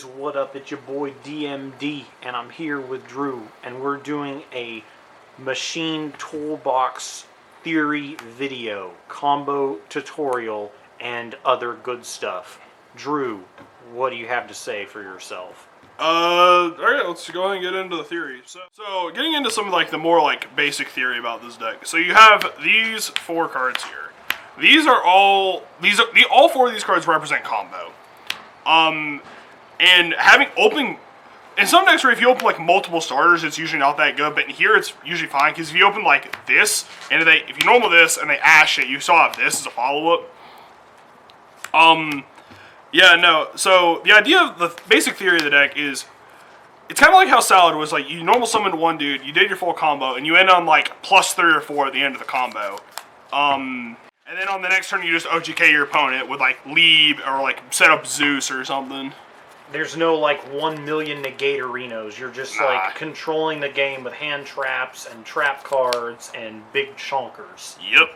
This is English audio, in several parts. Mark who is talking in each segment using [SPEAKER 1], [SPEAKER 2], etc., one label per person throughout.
[SPEAKER 1] guys, what up? It's your boy DMD, and I'm here with Drew, and we're doing a machine toolbox theory video, combo tutorial, and other good stuff. Drew, what do you have to say for yourself?
[SPEAKER 2] Alright, let's go ahead and get into the theory. So getting into some of like the more like basic theory about this deck. So you have these 4 cards here. All 4 of these cards represent combo. And having open, in some decks where if you open like multiple starters, it's usually not that good, but in here it's usually fine, because if you open like this, and if you normal this, and they ash it, you still have this as a follow-up. Yeah, no, so the idea of the basic theory of the deck is, it's kind of like how Salad was, like, you normal summoned one dude, you did your full combo, and you end on like +3 or 4 at the end of the combo. And then on the next turn, you just OGK your opponent with, like, Leeb or, like, set up Zeus or something.
[SPEAKER 1] There's no, like, 1 million negate arenas. You're just, like, controlling the game with hand traps and trap cards and big chonkers.
[SPEAKER 2] Yep.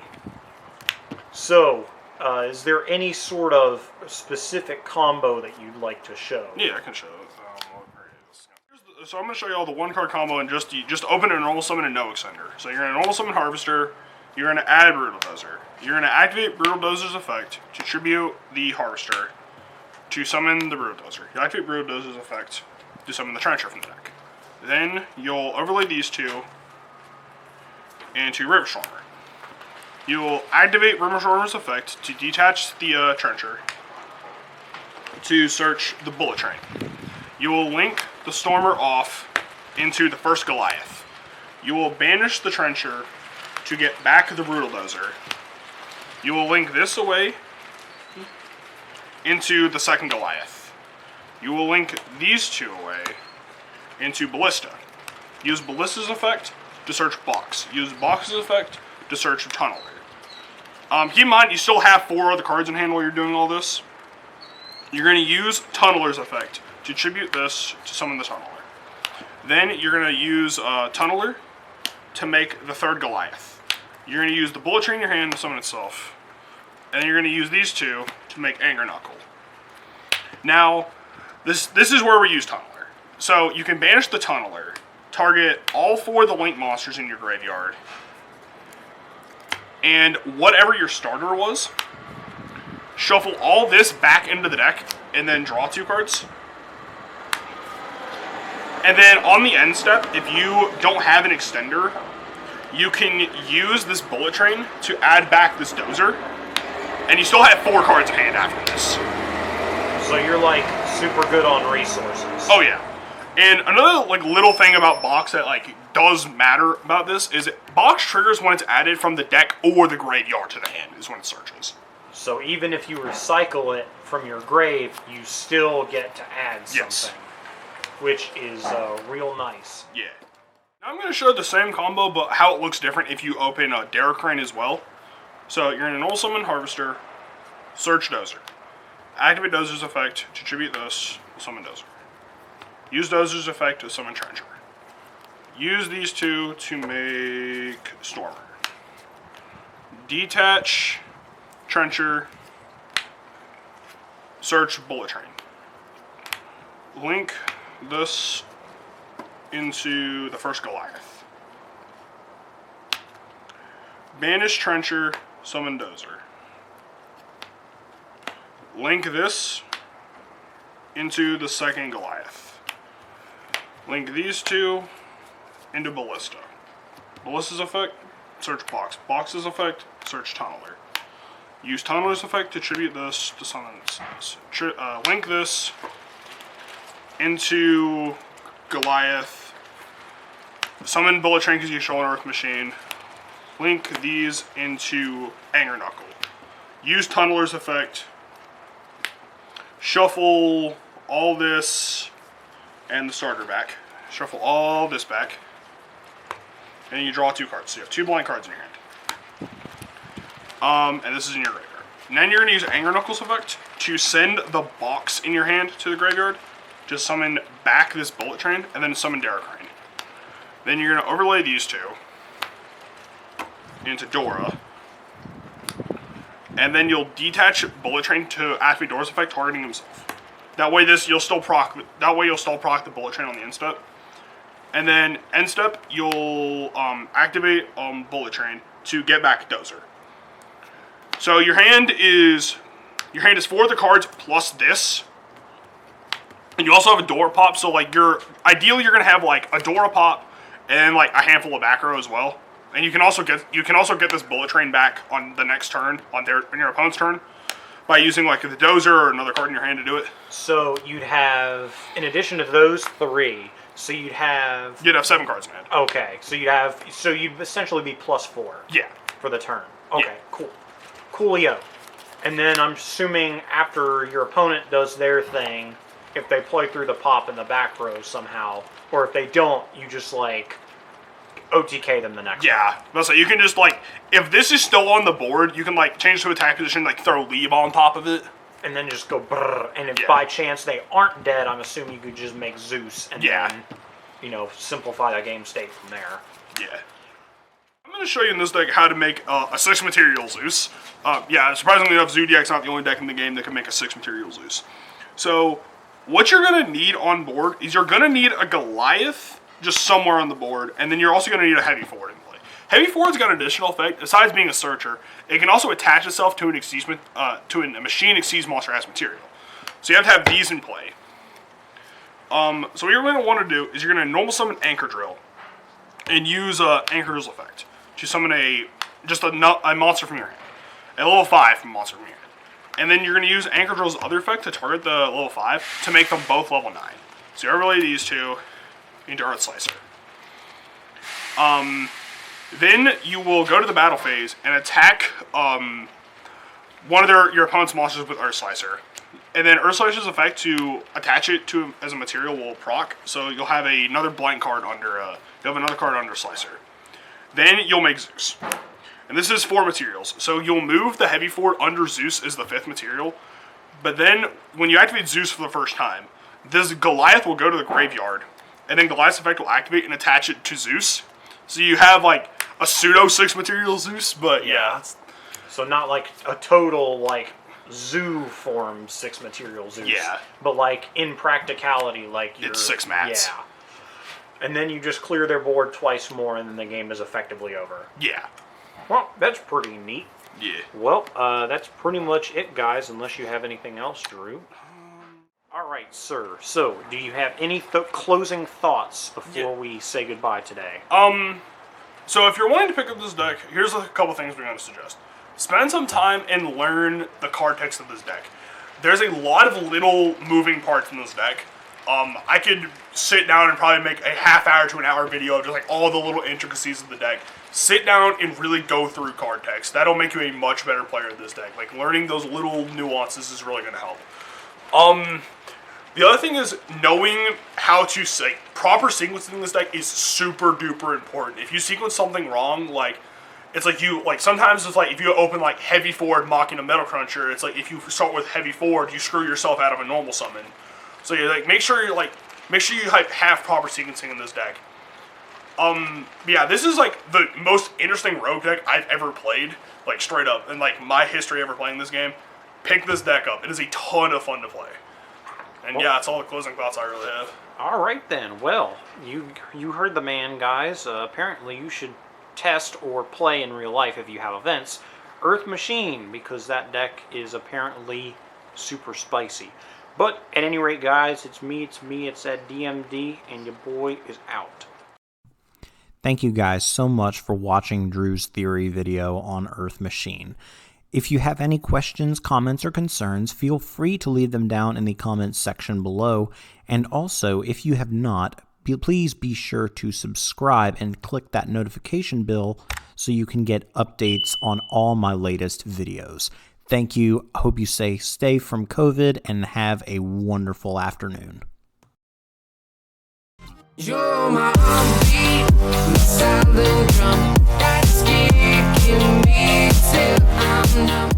[SPEAKER 2] So,
[SPEAKER 1] is there any sort of specific combo that you'd like to show?
[SPEAKER 2] Yeah, I can show it. So I'm going to show you all the 1-card combo and just open a normal summon and no extender. So you're going to normal summon Harvester. You're going to add Brutal Dozer. You're going to activate Brutal Dozer's effect to tribute the Harvester to summon the Brutal Dozer. You activate Brutal Dozer's effect to summon the Trencher from the deck. Then you'll overlay these 2 into River Stormer. You will activate River Stormer's effect to detach the Trencher to search the Bullet Train. You will link the Stormer off into the first Goliath. You will banish the Trencher to get back the Brutal Dozer. You will link this away into the second Goliath. You will link these 2 away into Ballista. Use Ballista's effect to search Box. Use Box's effect to search Tunneler. Keep in mind, you still have 4 other cards in hand while you're doing all this. You're going to use Tunneler's effect to tribute this to summon the Tunneler. Then you're going to use Tunneler to make the third Goliath. You're going to use the Bullet Train in your hand to summon itself. And then you're going to use these 2 to make Anger Knuckle. Now, this is where we use Tunneler. So you can banish the Tunneler, target all 4 of the Link monsters in your graveyard, and whatever your starter was, shuffle all this back into the deck, and then draw 2 cards. And then on the end step, if you don't have an extender, you can use this Bullet Train to add back this Dozer, and you still have 4 cards in hand after this.
[SPEAKER 1] So you're like super good on resources.
[SPEAKER 2] Oh yeah. And another like little thing about Box that like does matter about this is Box triggers when it's added from the deck or the graveyard to the hand is when it searches.
[SPEAKER 1] So even if you recycle it from your grave, you still get to add something.
[SPEAKER 2] Yes.
[SPEAKER 1] Which is real nice.
[SPEAKER 2] Yeah. Now I'm going to show the same combo, but how it looks different if you open Dagger Crane as well. So you're going to normal summon Harvester, search Dozer. Activate Dozer's effect to tribute this, summon Dozer. Use Dozer's effect to summon Trencher. Use these 2 to make Stormer. Detach Trencher, search Bullet Train. Link this into the first Goliath. Banish Trencher, summon Dozer. Link this into the second Goliath. Link these 2 into Ballista. Ballista's effect, search Box. Box's effect, search Tunneler. Use Tunneler's effect to tribute this to summon this. Link this into Goliath. Summon Bullet Train because you show an Earth Machine. Link these into Anger Knuckle. Use Tunneler's effect. Shuffle all this and the starter back. Shuffle all this back. And you draw 2 cards. So you have 2 blank cards in your hand. And this is in your graveyard. And then you're going to use Anger Knuckle's effect to send the Box in your hand to the graveyard. Just summon back this Bullet Train, and then summon Dagger Crane. Then you're going to overlay these 2 into Dora. And then you'll detach Bullet Train to activate Dora's effect, targeting himself. That way you'll still proc the bullet train on the end step. And then end step, you'll activate bullet train to get back Dozer. So your hand is 4 of the cards plus this. And you also have a door pop, so like ideally you're gonna have like a door pop and like a handful of back row as well. And you can also get this bullet train back on the next turn, on your opponent's turn, by using like the Dozer or another card in your hand to do it.
[SPEAKER 1] So you'd have, in addition to those 3, so you'd have
[SPEAKER 2] 7 cards in hand.
[SPEAKER 1] Okay, so you'd essentially be +4.
[SPEAKER 2] Yeah.
[SPEAKER 1] For the turn. Okay,
[SPEAKER 2] yeah.
[SPEAKER 1] Cool. Coolio. And then I'm assuming after your opponent does their thing, if they play through the pop in the back row somehow, or if they don't, you just like OTK them the next round.
[SPEAKER 2] So you can just like, if this is still on the board, you can like change to attack position, like throw Leave on top of it.
[SPEAKER 1] And then just go brrr, and if by chance they aren't dead, I'm assuming you could just make Zeus and then, simplify the game state from there.
[SPEAKER 2] Yeah. I'm going to show you in this deck how to make a 6 material Zeus. Surprisingly enough, Zodiac's not the only deck in the game that can make a 6 material Zeus. So, what you're going to need on board is you're going to need a Goliath just somewhere on the board, and then you're also going to need a heavy forward in play. Heavy forward's got an additional effect. Besides being a searcher, it can also attach itself to a machine exceeds monster has material. So you have to have these in play. So what you're going to want to do is you're going to normal summon Anchor Drill and use Anchor Drill's effect to summon a monster from your hand, a level 5 from monster from your hand, and then you're going to use Anchor Drill's other effect to target the level 5 to make them both level 9. So you overlay these two into Earth Slicer. Then you will go to the battle phase and attack one of your opponent's monsters with Earth Slicer. And then Earth Slicer's effect to attach it to as a material will proc, so you'll have another blank card under Slicer. Then you'll make Zeus. And this is 4 materials. So you'll move the heavy forward under Zeus as the 5th material. But then when you activate Zeus for the first time, this Goliath will go to the graveyard. And then Goliath's effect will activate and attach it to Zeus. So you have like a pseudo 6 material Zeus, but yeah.
[SPEAKER 1] So not like a total like zoo form 6 material Zeus.
[SPEAKER 2] Yeah.
[SPEAKER 1] But like in practicality, like
[SPEAKER 2] it's 6 mats.
[SPEAKER 1] Yeah. And then you just clear their board twice more, and then the game is effectively over.
[SPEAKER 2] Yeah.
[SPEAKER 1] Well, that's pretty neat.
[SPEAKER 2] Yeah.
[SPEAKER 1] Well, that's pretty much it, guys, unless you have anything else, Drew. All right, sir. So, do you have any closing thoughts before we say goodbye today?
[SPEAKER 2] So if you're wanting to pick up this deck, here's a couple things we're going to suggest. Spend some time and learn the card text of this deck. There's a lot of little moving parts in this deck. I could sit down and probably make a half-hour to an hour video of just like all the little intricacies of the deck. Sit down and really go through card text. That'll make you a much better player of this deck. Like, learning those little nuances is really going to help. The other thing is knowing how to say proper sequencing this deck is super duper important. If you sequence something wrong, like it's like sometimes it's like if you open like heavy forward mocking a metal cruncher, it's like if you start with heavy forward, you screw yourself out of a normal summon. So you like make sure you have proper sequencing in this deck. This is like the most interesting rogue deck I've ever played, like straight up, in like my history ever playing this game. Pick this deck up. It is a ton of fun to play. And that's all the closing thoughts I really have.
[SPEAKER 1] All right then. Well, you heard the man, guys. Apparently you should test or play in real life if you have events Earth Machine, because that deck is apparently super spicy. But at any rate, guys, it's me, it's at DMD, and your boy is out. Thank you guys so much for watching Drew's theory video on Earth Machine. If you have any questions, comments, or concerns, feel free to leave them down in the comments section below. And also, if you have not, please be sure to subscribe and click that notification bell so you can get updates on all my latest videos. Thank you. I hope you stay safe from COVID and have a wonderful afternoon. You're my beat, my silent drum that's kicking me till I'm numb.